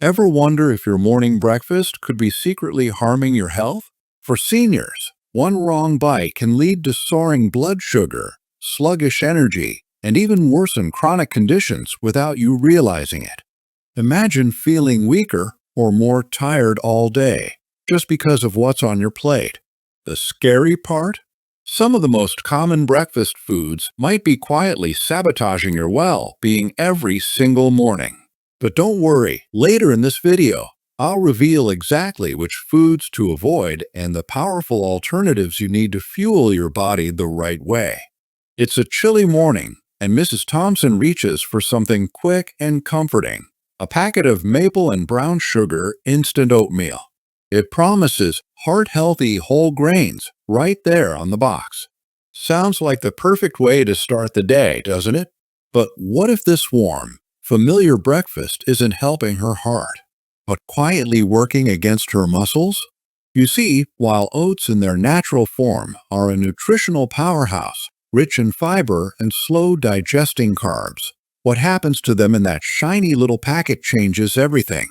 Ever wonder if your morning breakfast could be secretly harming your health? For seniors, one wrong bite can lead to soaring blood sugar, sluggish energy, and even worsen chronic conditions without you realizing it. Imagine feeling weaker or more tired all day just because of what's on your plate. The scary part? Some of the most common breakfast foods might be quietly sabotaging your well-being every single morning. But don't worry, later in this video, I'll reveal exactly which foods to avoid and the powerful alternatives you need to fuel your body the right way. It's a chilly morning, and Mrs. Thompson reaches for something quick and comforting, a packet of maple and brown sugar instant oatmeal. It promises heart-healthy whole grains right there on the box. Sounds like the perfect way to start the day, doesn't it? But what if this warm, familiar breakfast isn't helping her heart, but quietly working against her muscles? You see, while oats in their natural form are a nutritional powerhouse, rich in fiber and slow digesting carbs, what happens to them in that shiny little packet changes everything.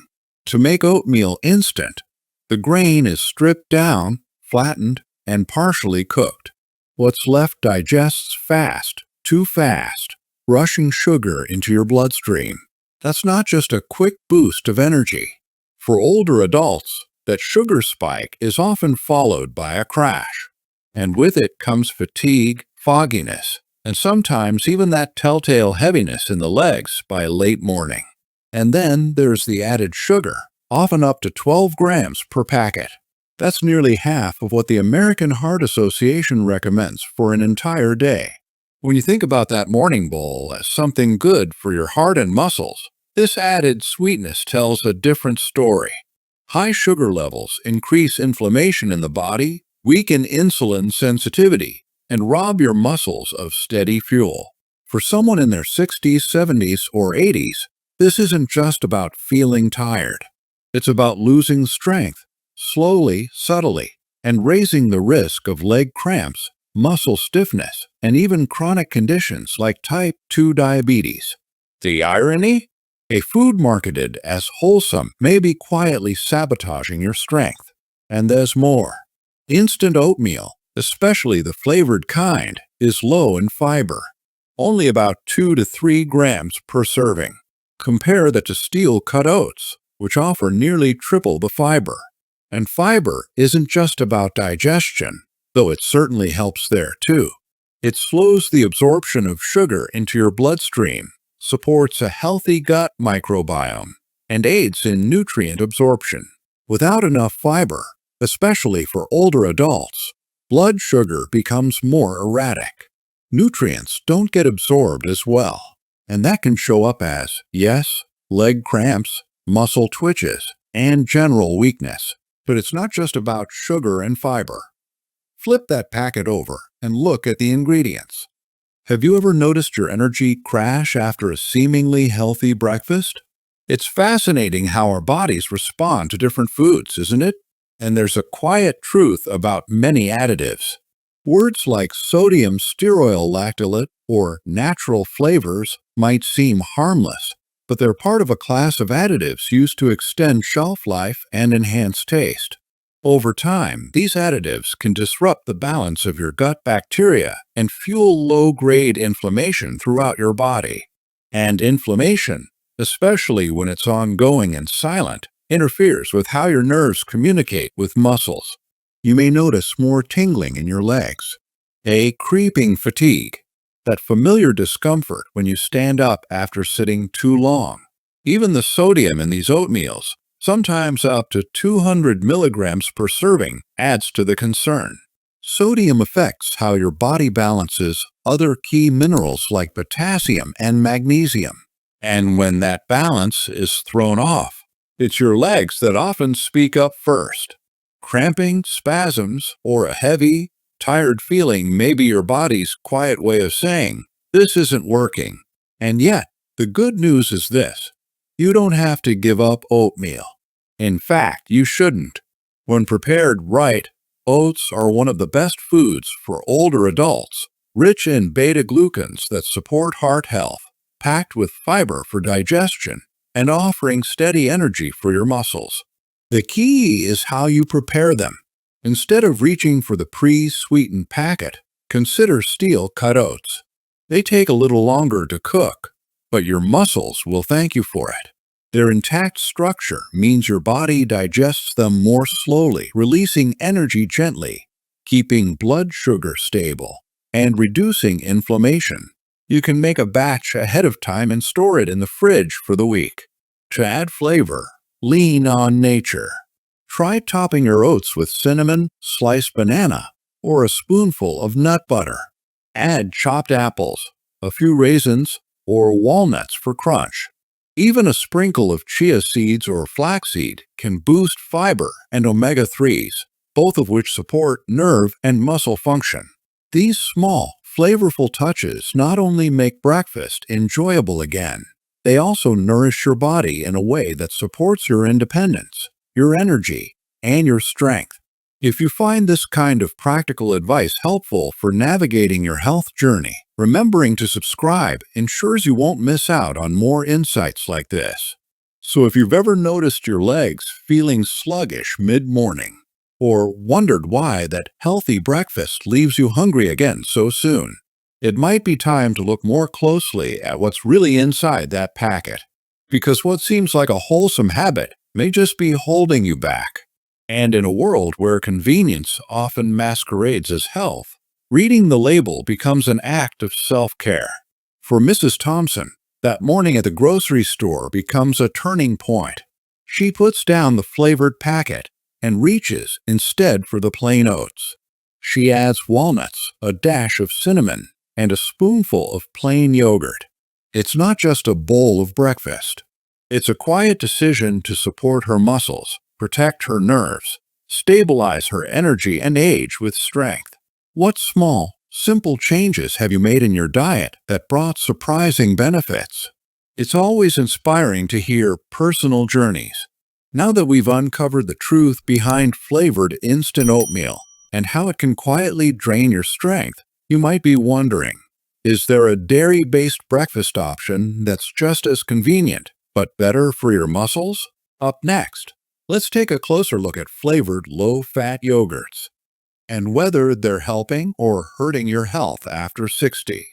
To make oatmeal instant, the grain is stripped down, flattened, and partially cooked. What's left digests fast, too fast, rushing sugar into your bloodstream. That's not just a quick boost of energy. For older adults, that sugar spike is often followed by a crash. And with it comes fatigue, fogginess, and sometimes even that telltale heaviness in the legs by late morning. And then there's the added sugar, often up to 12 grams per packet. That's nearly half of what the American Heart Association recommends for an entire day. When you think about that morning bowl as something good for your heart and muscles, this added sweetness tells a different story. High sugar levels increase inflammation in the body, weaken insulin sensitivity, and rob your muscles of steady fuel. For someone in their 60s, 70s, or 80s, this isn't just about feeling tired. It's about losing strength, slowly, subtly, and raising the risk of leg cramps, muscle stiffness, and even chronic conditions like type 2 diabetes. The irony? A food marketed as wholesome may be quietly sabotaging your strength. And there's more. Instant oatmeal, especially the flavored kind, is low in fiber, only about 2 to 3 grams per serving. Compare that to steel-cut oats, which offer nearly triple the fiber. And fiber isn't just about digestion, though it certainly helps there too. It slows the absorption of sugar into your bloodstream, supports a healthy gut microbiome, and aids in nutrient absorption. Without enough fiber, especially for older adults, blood sugar becomes more erratic. Nutrients don't get absorbed as well, and that can show up as, yes, leg cramps, muscle twitches, and general weakness. But it's not just about sugar and fiber. Flip that packet over and look at the ingredients. Have you ever noticed your energy crash after a seemingly healthy breakfast? It's fascinating how our bodies respond to different foods, isn't it? And there's a quiet truth about many additives. Words like sodium stearoyl lactylate or natural flavors might seem harmless, but they're part of a class of additives used to extend shelf life and enhance taste. Over time, these additives can disrupt the balance of your gut bacteria and fuel low-grade inflammation throughout your body. And inflammation, especially when it's ongoing and silent, interferes with how your nerves communicate with muscles. You may notice more tingling in your legs, a creeping fatigue, that familiar discomfort when you stand up after sitting too long. Even the sodium in these oatmeals, sometimes up to 200 milligrams per serving, adds to the concern. Sodium affects how your body balances other key minerals like potassium and magnesium. And when that balance is thrown off, it's your legs that often speak up first. Cramping, spasms, or a heavy, tired feeling may be your body's quiet way of saying, "This isn't working." And yet, the good news is this: you don't have to give up oatmeal. In fact, you shouldn't. When prepared right, oats are one of the best foods for older adults, rich in beta-glucans that support heart health, packed with fiber for digestion, and offering steady energy for your muscles. The key is how you prepare them. Instead of reaching for the pre-sweetened packet, consider steel-cut oats. They take a little longer to cook, but your muscles will thank you for it. Their intact structure means your body digests them more slowly, releasing energy gently, keeping blood sugar stable, and reducing inflammation. You can make a batch ahead of time and store it in the fridge for the week. To add flavor, lean on nature. Try topping your oats with cinnamon, sliced banana, or a spoonful of nut butter. Add chopped apples, a few raisins, or walnuts for crunch. Even a sprinkle of chia seeds or flaxseed can boost fiber and omega-3s, both of which support nerve and muscle function. These small, flavorful touches not only make breakfast enjoyable again, they also nourish your body in a way that supports your independence, your energy, and your strength. If you find this kind of practical advice helpful for navigating your health journey, remembering to subscribe ensures you won't miss out on more insights like this. So if you've ever noticed your legs feeling sluggish mid-morning, or wondered why that healthy breakfast leaves you hungry again so soon, it might be time to look more closely at what's really inside that packet. Because what seems like a wholesome habit may just be holding you back. And in a world where convenience often masquerades as health, reading the label becomes an act of self-care. For Mrs. Thompson, that morning at the grocery store becomes a turning point. She puts down the flavored packet and reaches instead for the plain oats. She adds walnuts, a dash of cinnamon, and a spoonful of plain yogurt. It's not just a bowl of breakfast. It's a quiet decision to support her muscles, protect her nerves, stabilize her energy, and age with strength. What small, simple changes have you made in your diet that brought surprising benefits? It's always inspiring to hear personal journeys. Now that we've uncovered the truth behind flavored instant oatmeal and how it can quietly drain your strength, you might be wondering, is there a dairy-based breakfast option that's just as convenient, but better for your muscles? Up next, let's take a closer look at flavored low-fat yogurts and whether they're helping or hurting your health after 60.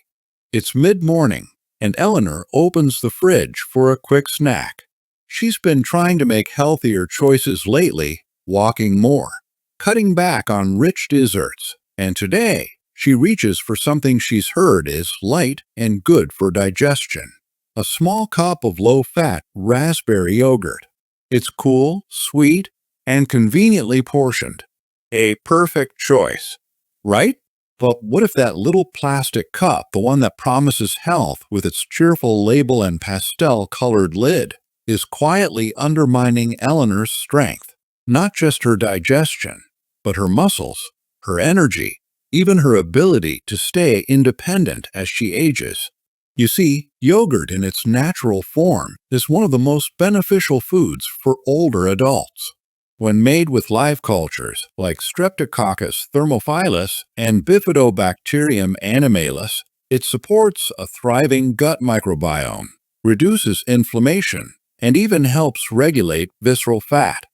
It's mid-morning, and Eleanor opens the fridge for a quick snack. She's been trying to make healthier choices lately, walking more, cutting back on rich desserts, and today she reaches for something she's heard is light and good for digestion: a small cup of low-fat raspberry yogurt. It's cool, sweet, and conveniently portioned. A perfect choice, right? But what if that little plastic cup, the one that promises health with its cheerful label and pastel-colored lid, is quietly undermining Eleanor's strength? Not just her digestion, but her muscles, her energy, even her ability to stay independent as she ages. You see, yogurt in its natural form is one of the most beneficial foods for older adults. When made with live cultures like Streptococcus thermophilus and Bifidobacterium animalis, it supports a thriving gut microbiome, reduces inflammation, and even helps regulate visceral fat.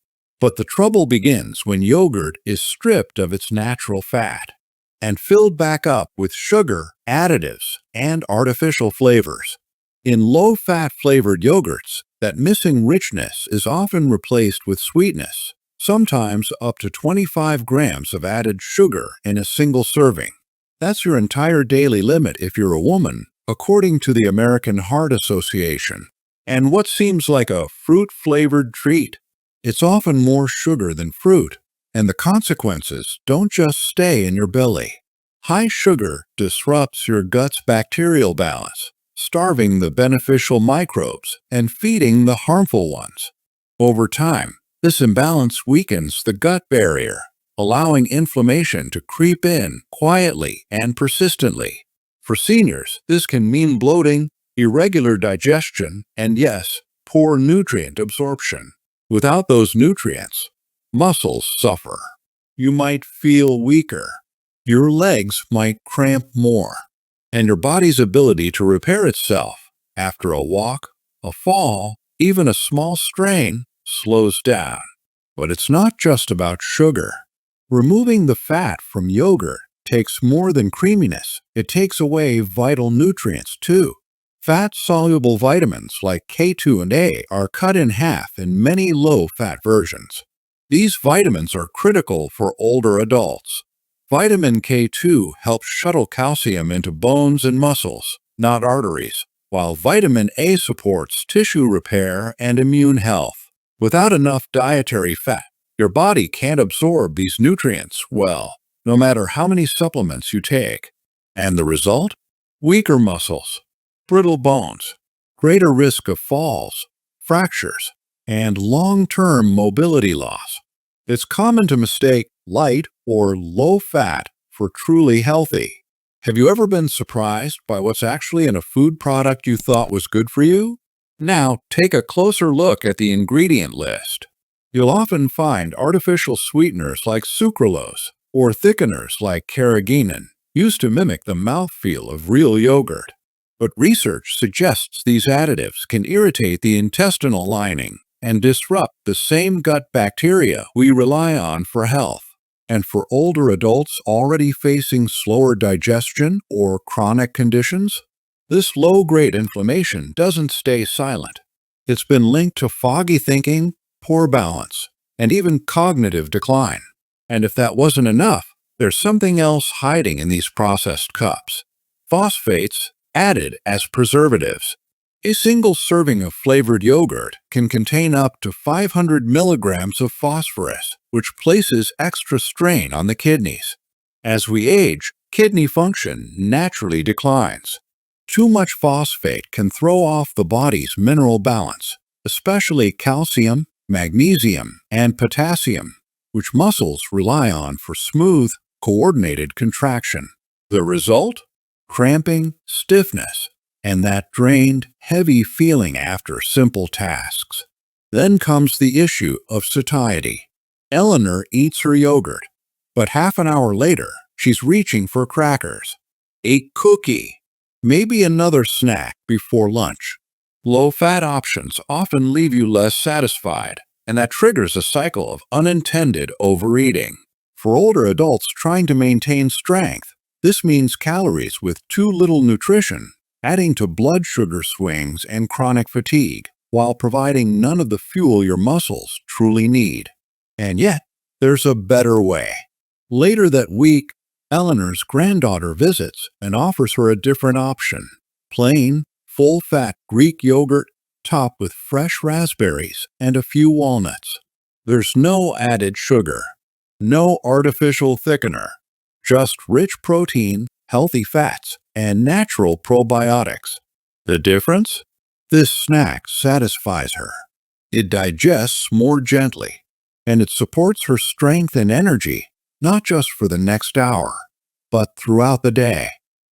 But the trouble begins when yogurt is stripped of its natural fat and filled back up with sugar, additives, and artificial flavors. In low-fat flavored yogurts, that missing richness is often replaced with sweetness, sometimes up to 25 grams of added sugar in a single serving. That's your entire daily limit if you're a woman, according to the American Heart Association. And what seems like a fruit-flavored treat, it's often more sugar than fruit, and the consequences don't just stay in your belly. High sugar disrupts your gut's bacterial balance, starving the beneficial microbes and feeding the harmful ones. Over time, this imbalance weakens the gut barrier, allowing inflammation to creep in quietly and persistently. For seniors, this can mean bloating, irregular digestion, and yes, poor nutrient absorption. Without those nutrients, muscles suffer. You might feel weaker. Your legs might cramp more, and your body's ability to repair itself after a walk, a fall, Even a small strain slows down. But it's not just about sugar. Removing the fat from yogurt takes more than creaminess. It takes away vital nutrients too. Fat-soluble vitamins like K2 and A are cut in half in many low-fat versions. These vitamins are critical for older adults. Vitamin K2 helps shuttle calcium into bones and muscles, not arteries, while vitamin A supports tissue repair and immune health. Without enough dietary fat, your body can't absorb these nutrients well, no matter how many supplements you take. And the result? Weaker muscles, brittle bones, greater risk of falls, fractures, and long-term mobility loss. It's common to mistake light or low fat for truly healthy. Have you ever been surprised by what's actually in a food product you thought was good for you? Now, take a closer look at the ingredient list. You'll often find artificial sweeteners like sucralose or thickeners like carrageenan used to mimic the mouthfeel of real yogurt. But research suggests these additives can irritate the intestinal lining and disrupt the same gut bacteria we rely on for health. And for older adults already facing slower digestion or chronic conditions, this low-grade inflammation doesn't stay silent. It's been linked to foggy thinking, poor balance, and even cognitive decline. And if that wasn't enough, there's something else hiding in these processed cups: phosphates added as preservatives. A single serving of flavored yogurt can contain up to 500 milligrams of phosphorus, which places extra strain on the kidneys. As we age, kidney function naturally declines. Too much phosphate can throw off the body's mineral balance, especially calcium, magnesium, and potassium, which muscles rely on for smooth, coordinated contraction. The result? Cramping, stiffness, and that drained, heavy feeling after simple tasks. Then comes the issue of satiety. Eleanor eats her yogurt, but half an hour later, she's reaching for crackers, a cookie, maybe another snack before lunch. Low-fat options often leave you less satisfied, and that triggers a cycle of unintended overeating. For older adults trying to maintain strength, this means calories with too little nutrition, adding to blood sugar swings and chronic fatigue, while providing none of the fuel your muscles truly need. And yet, there's a better way. Later that week, Eleanor's granddaughter visits and offers her a different option: plain, full-fat Greek yogurt topped with fresh raspberries and a few walnuts. There's no added sugar, no artificial thickener, just rich protein, healthy fats, and natural probiotics. The difference? This snack satisfies her. It digests more gently, and it supports her strength and energy, not just for the next hour, but throughout the day.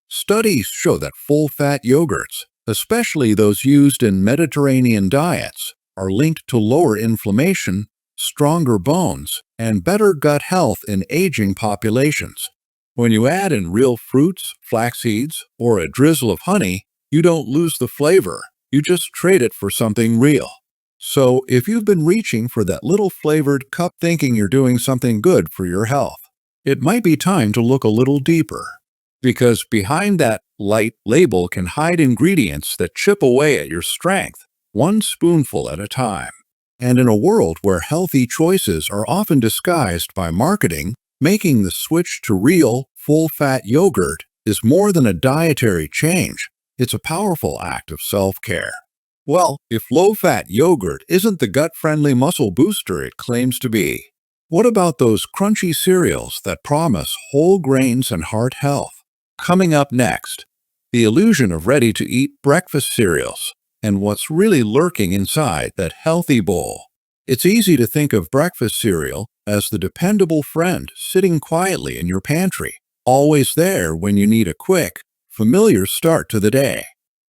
Studies show that full-fat yogurts, especially those used in Mediterranean diets, are linked to lower inflammation, stronger bones, and better gut health in aging populations. When you add in real fruits, flax seeds, or a drizzle of honey, you don't lose the flavor. You just trade it for something real. So if you've been reaching for that little flavored cup thinking you're doing something good for your health, it might be time to look a little deeper. Because behind that light label can hide ingredients that chip away at your strength, one spoonful at a time. And in a world where healthy choices are often disguised by marketing, making the switch to real, full-fat yogurt is more than a dietary change. It's a powerful act of self-care. Well, if low-fat yogurt isn't the gut-friendly muscle booster it claims to be, what about those crunchy cereals that promise whole grains and heart health? Coming up next, the illusion of ready-to-eat breakfast cereals and what's really lurking inside that healthy bowl. It's easy to think of breakfast cereal as the dependable friend sitting quietly in your pantry, always there when you need a quick, familiar start to the day.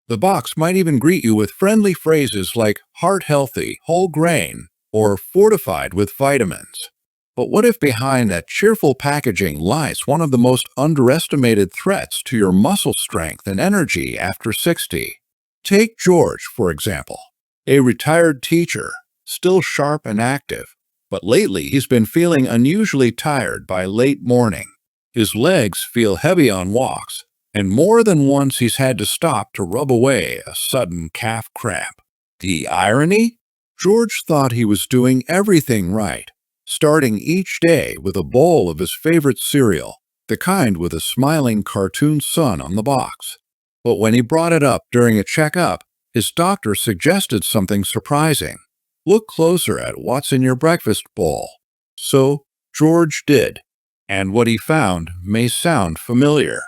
The box might even greet you with friendly phrases like heart healthy, whole grain, or fortified with vitamins. But what if behind that cheerful packaging lies one of the most underestimated threats to your muscle strength and energy after 60? Take George, for example. A retired teacher, still sharp and active, but lately he's been feeling unusually tired by late morning. His legs feel heavy on walks, and more than once he's had to stop to rub away a sudden calf cramp. The irony? George thought he was doing everything right, starting each day with a bowl of his favorite cereal, the kind with a smiling cartoon sun on the box. But when he brought it up during a checkup, his doctor suggested something surprising. Look closer at what's in your breakfast bowl. So George did, and what he found may sound familiar.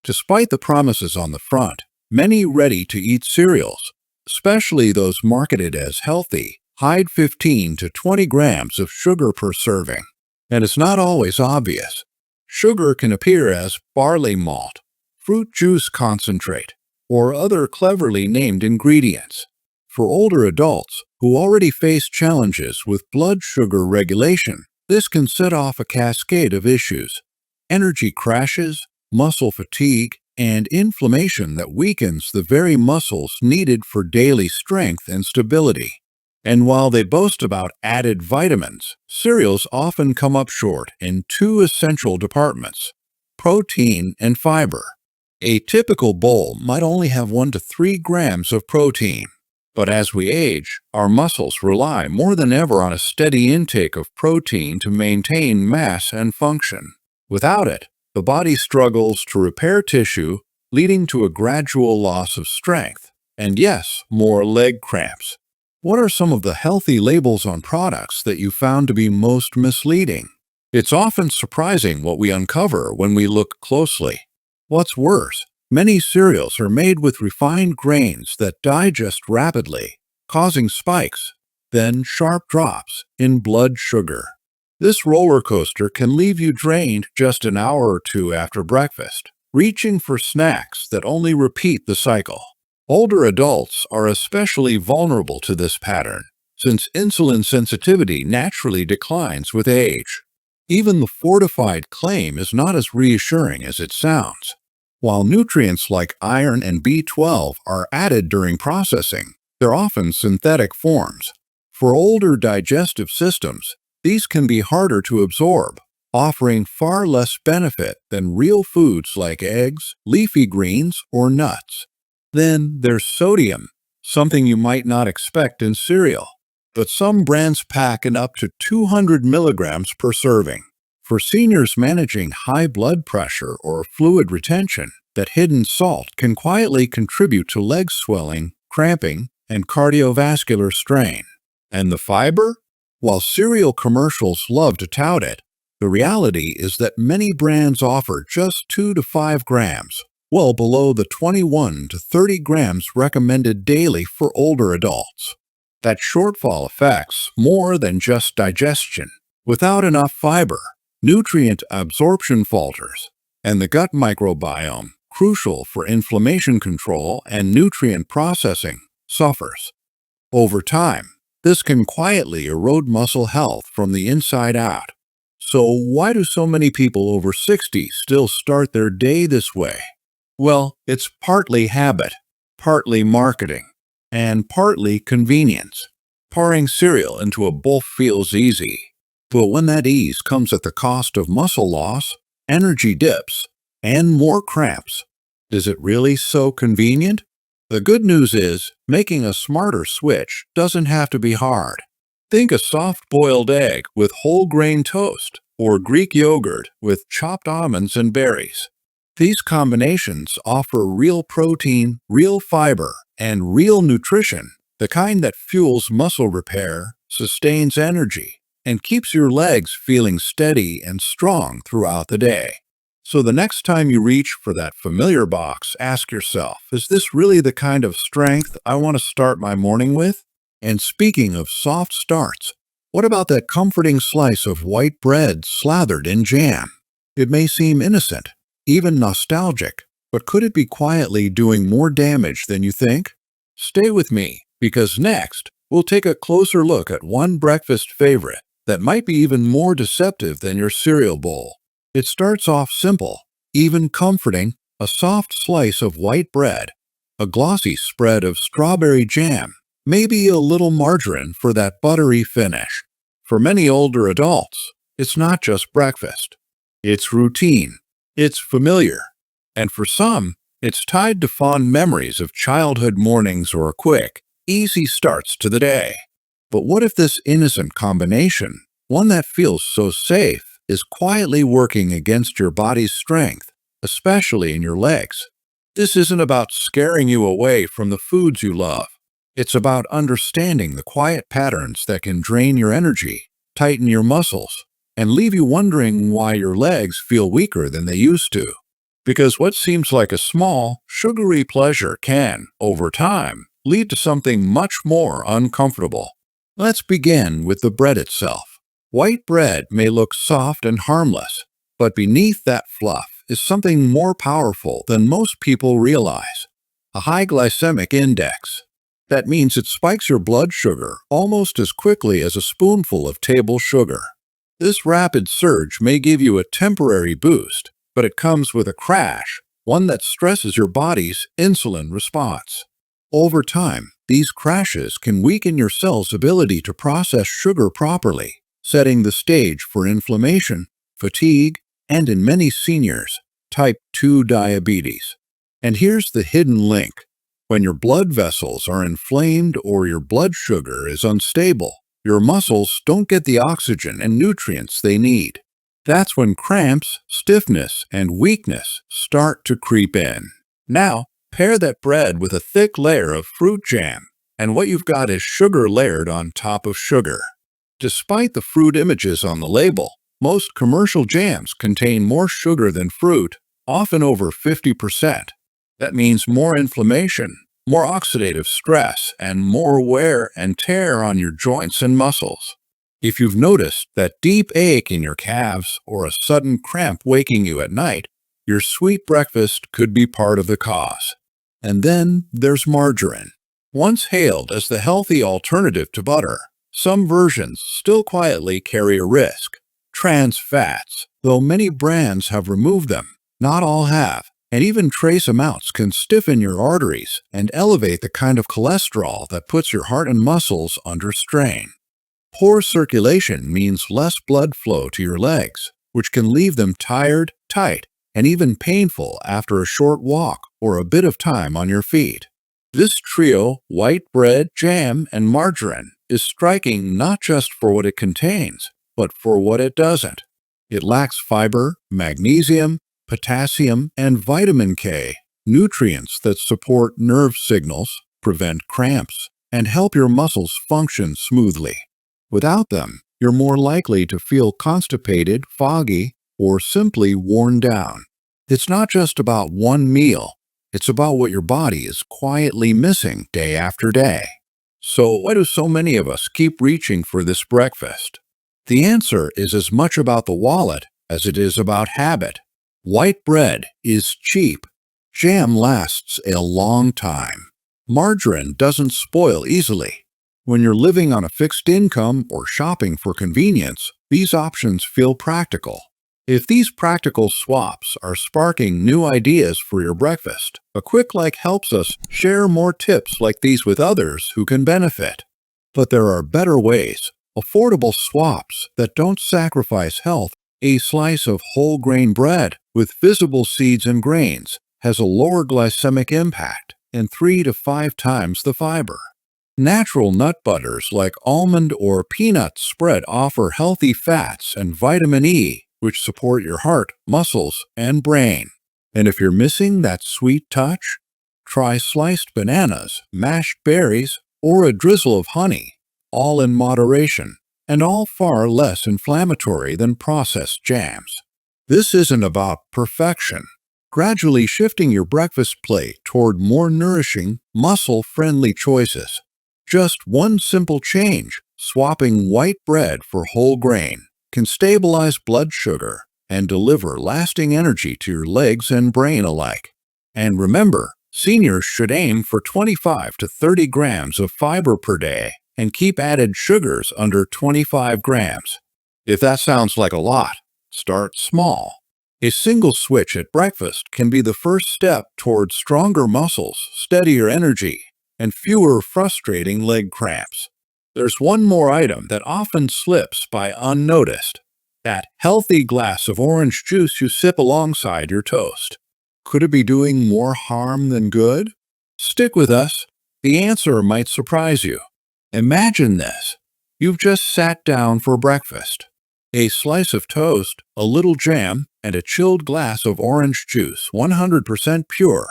Despite the promises on the front, many ready-to-eat cereals, especially those marketed as healthy, hide 15 to 20 grams of sugar per serving. And it's not always obvious. Sugar can appear as barley malt, fruit juice concentrate, or other cleverly named ingredients. For older adults who already face challenges with blood sugar regulation, this can set off a cascade of issues: energy crashes, muscle fatigue, and inflammation that weakens the very muscles needed for daily strength and stability. And while they boast about added vitamins, cereals often come up short in two essential departments: protein and fiber. A typical bowl might only have 1 to 3 grams of protein. But as we age, our muscles rely more than ever on a steady intake of protein to maintain mass and function. Without it, the body struggles to repair tissue, leading to a gradual loss of strength, and yes, more leg cramps. What are some of the healthy labels on products that you found to be most misleading? It's often surprising what we uncover when we look closely. What's worse, many cereals are made with refined grains that digest rapidly, causing spikes, then sharp drops in blood sugar. This roller coaster can leave you drained just an hour or two after breakfast, reaching for snacks that only repeat the cycle. Older adults are especially vulnerable to this pattern, since insulin sensitivity naturally declines with age. Even the fortified claim is not as reassuring as it sounds. While nutrients like iron and B12 are added during processing, they're often synthetic forms. For older digestive systems, these can be harder to absorb, offering far less benefit than real foods like eggs, leafy greens, or nuts. Then there's sodium, something you might not expect in cereal, but some brands pack in up to 200 milligrams per serving. For seniors managing high blood pressure or fluid retention, that hidden salt can quietly contribute to leg swelling, cramping, and cardiovascular strain. And the fiber? While cereal commercials love to tout it, the reality is that many brands offer just 2 to 5 grams, well below the 21 to 30 grams recommended daily for older adults. That shortfall affects more than just digestion. Without enough fiber, nutrient absorption falters, and the gut microbiome, crucial for inflammation control and nutrient processing, suffers. Over time, this can quietly erode muscle health from the inside out. So why do so many people over 60 still start their day this way? Well, it's partly habit, partly marketing, and partly convenience. Pouring cereal into a bowl feels easy, but when that ease comes at the cost of muscle loss, energy dips, and more cramps, is it really so convenient? The good news is, making a smarter switch doesn't have to be hard. Think a soft-boiled egg with whole grain toast, or Greek yogurt with chopped almonds and berries. These combinations offer real protein, real fiber, and real nutrition, the kind that fuels muscle repair, sustains energy, and keeps your legs feeling steady and strong throughout the day. So the next time you reach for that familiar box, ask yourself, is this really the kind of strength I want to start my morning with? And speaking of soft starts, what about that comforting slice of white bread slathered in jam? It may seem innocent, even nostalgic, but could it be quietly doing more damage than you think? Stay with me, because next, we'll take a closer look at one breakfast favorite that might be even more deceptive than your cereal bowl. It starts off simple, even comforting: a soft slice of white bread, a glossy spread of strawberry jam, Maybe a little margarine for that buttery finish. For many older adults, it's not just breakfast. It's routine. It's familiar. And for some, it's tied to fond memories of childhood mornings or quick, easy starts to the day. But what if this innocent combination, one that feels so safe, is quietly working against your body's strength, especially in your legs? This isn't about scaring you away from the foods you love. It's about understanding the quiet patterns that can drain your energy, tighten your muscles, and leave you wondering why your legs feel weaker than they used to. Because what seems like a small, sugary pleasure can, over time, lead to something much more uncomfortable. Let's begin with the bread itself. White bread may look soft and harmless, but beneath that fluff is something more powerful than most people realize: a high glycemic index. That means it spikes your blood sugar almost as quickly as a spoonful of table sugar. This rapid surge may give you a temporary boost, but it comes with a crash, one that stresses your body's insulin response. Over time, these crashes can weaken your cell's ability to process sugar properly, setting the stage for inflammation, fatigue, and in many seniors, type 2 diabetes. And here's the hidden link. When your blood vessels are inflamed or your blood sugar is unstable, your muscles don't get the oxygen and nutrients they need. That's when cramps, stiffness, and weakness start to creep in. Now, pair that bread with a thick layer of fruit jam, and what you've got is sugar layered on top of sugar. Despite the fruit images on the label, most commercial jams contain more sugar than fruit, often over 50%. That means more inflammation, more oxidative stress, and more wear and tear on your joints and muscles. If you've noticed that deep ache in your calves or a sudden cramp waking you at night, your sweet breakfast could be part of the cause. And then there's margarine. Once hailed as the healthy alternative to butter, some versions still quietly carry a risk: trans fats. Though many brands have removed them, not all have. And even trace amounts can stiffen your arteries and elevate the kind of cholesterol that puts your heart and muscles under strain. Poor circulation means less blood flow to your legs, which can leave them tired, tight, and even painful after a short walk or a bit of time on your feet. This trio, white bread, jam, and margarine, is striking not just for what it contains, but for what it doesn't. It lacks fiber, magnesium, potassium, and vitamin K, nutrients that support nerve signals, prevent cramps, and help your muscles function smoothly. Without them, you're more likely to feel constipated, foggy, or simply worn down. It's not just about one meal, it's about what your body is quietly missing day after day. So why do so many of us keep reaching for this breakfast? The answer is as much about the wallet as it is about habit. White bread is cheap. Jam lasts a long time. Margarine doesn't spoil easily. When you're living on a fixed income or shopping for convenience, these options feel practical. If these practical swaps are sparking new ideas for your breakfast, a quick like helps us share more tips like these with others who can benefit. But there are better ways, affordable swaps that don't sacrifice health. A slice of whole grain bread with visible seeds and grains has a lower glycemic impact and 3 to 5 times the fiber. Natural nut butters like almond or peanut spread offer healthy fats and vitamin E, which support your heart, muscles, and brain. And if you're missing that sweet touch, try sliced bananas, mashed berries, or a drizzle of honey, all in moderation, and all far less inflammatory than processed jams. This isn't about perfection. Gradually shifting your breakfast plate toward more nourishing, muscle-friendly choices. Just one simple change, swapping white bread for whole grain, can stabilize blood sugar and deliver lasting energy to your legs and brain alike. And remember, seniors should aim for 25 to 30 grams of fiber per day and keep added sugars under 25 grams. If that sounds like a lot, start small. A single switch at breakfast can be the first step toward stronger muscles, steadier energy, and fewer frustrating leg cramps. There's one more item that often slips by unnoticed: that healthy glass of orange juice you sip alongside your toast. Could it be doing more harm than good? Stick with us. The answer might surprise you. Imagine this. You've just sat down for breakfast. A slice of toast, a little jam, and a chilled glass of orange juice, 100% pure.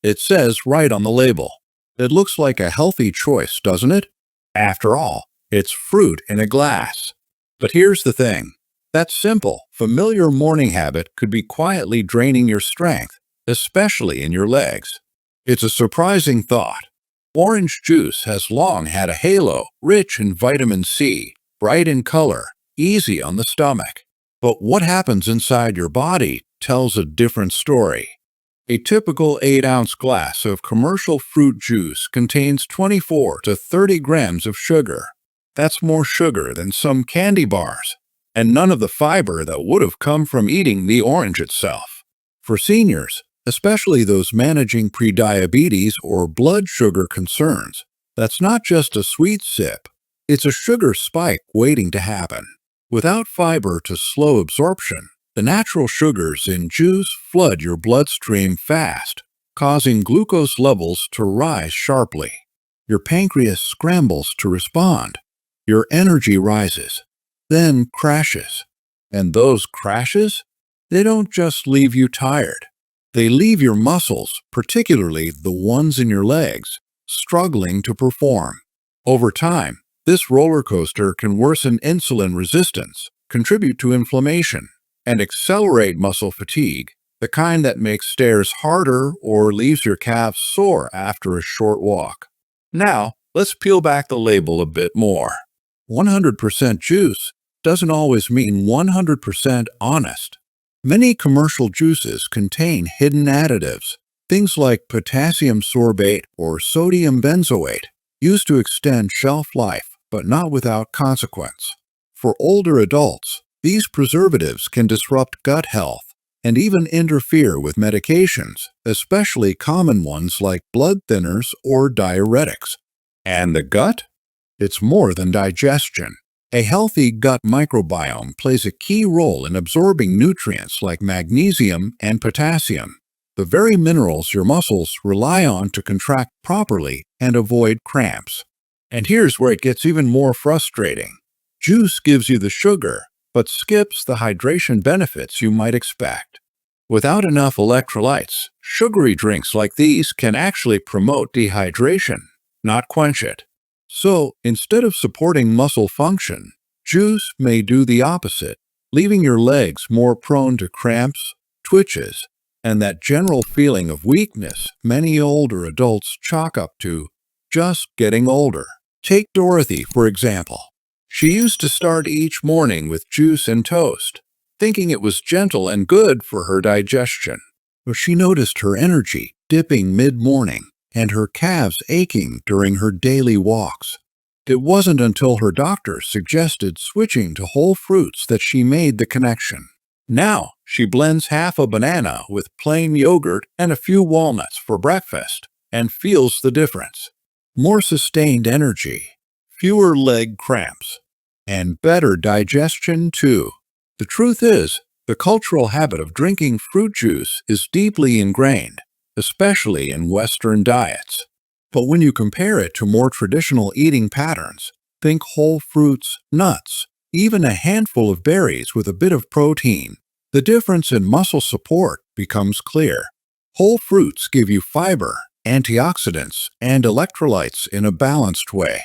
It says right on the label. It looks like a healthy choice, doesn't it? After all, it's fruit in a glass. But here's the thing. That simple, familiar morning habit could be quietly draining your strength, especially in your legs. It's a surprising thought. Orange juice has long had a halo, rich in vitamin C, bright in color, easy on the stomach. But what happens inside your body tells a different story. A typical 8-ounce glass of commercial fruit juice contains 24 to 30 grams of sugar. That's more sugar than some candy bars, and none of the fiber that would have come from eating the orange itself. For seniors, especially those managing prediabetes or blood sugar concerns, that's not just a sweet sip, it's a sugar spike waiting to happen. Without fiber to slow absorption, the natural sugars in juice flood your bloodstream fast, causing glucose levels to rise sharply. Your pancreas scrambles to respond. Your energy rises, then crashes. And those crashes? They don't just leave you tired. They leave your muscles, particularly the ones in your legs, struggling to perform. Over time, this roller coaster can worsen insulin resistance, contribute to inflammation, and accelerate muscle fatigue, the kind that makes stairs harder or leaves your calves sore after a short walk. Now, let's peel back the label a bit more. 100% juice doesn't always mean 100% honest. Many commercial juices contain hidden additives, things like potassium sorbate or sodium benzoate, used to extend shelf life, but not without consequence. For older adults, these preservatives can disrupt gut health and even interfere with medications, especially common ones like blood thinners or diuretics. And the gut? It's more than digestion. A healthy gut microbiome plays a key role in absorbing nutrients like magnesium and potassium, the very minerals your muscles rely on to contract properly and avoid cramps. And here's where it gets even more frustrating. Juice gives you the sugar, but skips the hydration benefits you might expect. Without enough electrolytes, sugary drinks like these can actually promote dehydration, not quench it. So, instead of supporting muscle function, juice may do the opposite, leaving your legs more prone to cramps, twitches, and that general feeling of weakness many older adults chalk up to just getting older. Take Dorothy, for example. She used to start each morning with juice and toast, thinking it was gentle and good for her digestion. But she noticed her energy dipping mid-morning and her calves aching during her daily walks. It wasn't until her doctor suggested switching to whole fruits that she made the connection. Now, she blends half a banana with plain yogurt and a few walnuts for breakfast and feels the difference. More sustained energy, fewer leg cramps, and better digestion too. The truth is, the cultural habit of drinking fruit juice is deeply ingrained, especially in Western diets. But when you compare it to more traditional eating patterns, think whole fruits, nuts, even a handful of berries with a bit of protein, the difference in muscle support becomes clear. Whole fruits give you fiber, antioxidants, and electrolytes in a balanced way.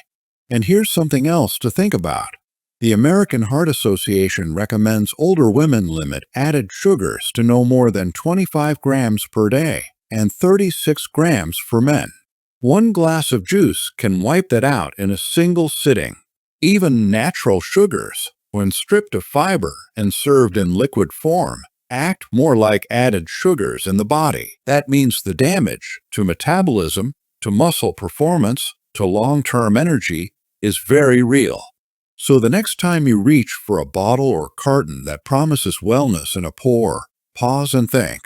And here's something else to think about. The American Heart Association recommends older women limit added sugars to no more than 25 grams per day and 36 grams for men. One glass of juice can wipe that out in a single sitting. Even natural sugars, when stripped of fiber and served in liquid form, act more like added sugars in the body. That means the damage to metabolism, to muscle performance, to long-term energy is very real. So the next time you reach for a bottle or carton that promises wellness in a pour, pause and think.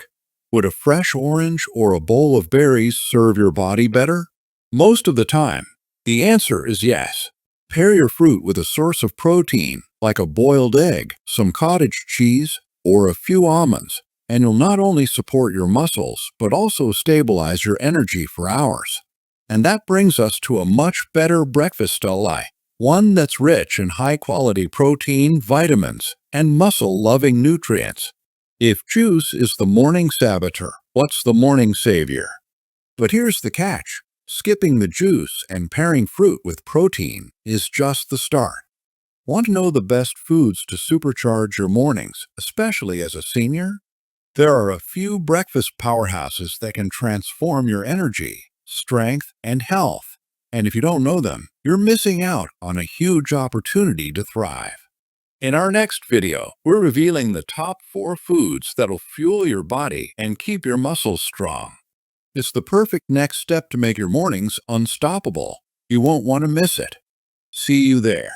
Would a fresh orange or a bowl of berries serve your body better? Most of the time, the answer is yes. Pair your fruit with a source of protein, like a boiled egg, some cottage cheese, or a few almonds, and you'll not only support your muscles, but also stabilize your energy for hours. And that brings us to a much better breakfast ally, one that's rich in high-quality protein, vitamins, and muscle-loving nutrients. If juice is the morning saboteur, what's the morning savior? But here's the catch. Skipping the juice and pairing fruit with protein is just the start. Want to know the best foods to supercharge your mornings, especially as a senior? There are a few breakfast powerhouses that can transform your energy, strength, and health. And if you don't know them, you're missing out on a huge opportunity to thrive. In our next video, we're revealing the top 4 foods that'll fuel your body and keep your muscles strong. It's the perfect next step to make your mornings unstoppable. You won't want to miss it. See you there.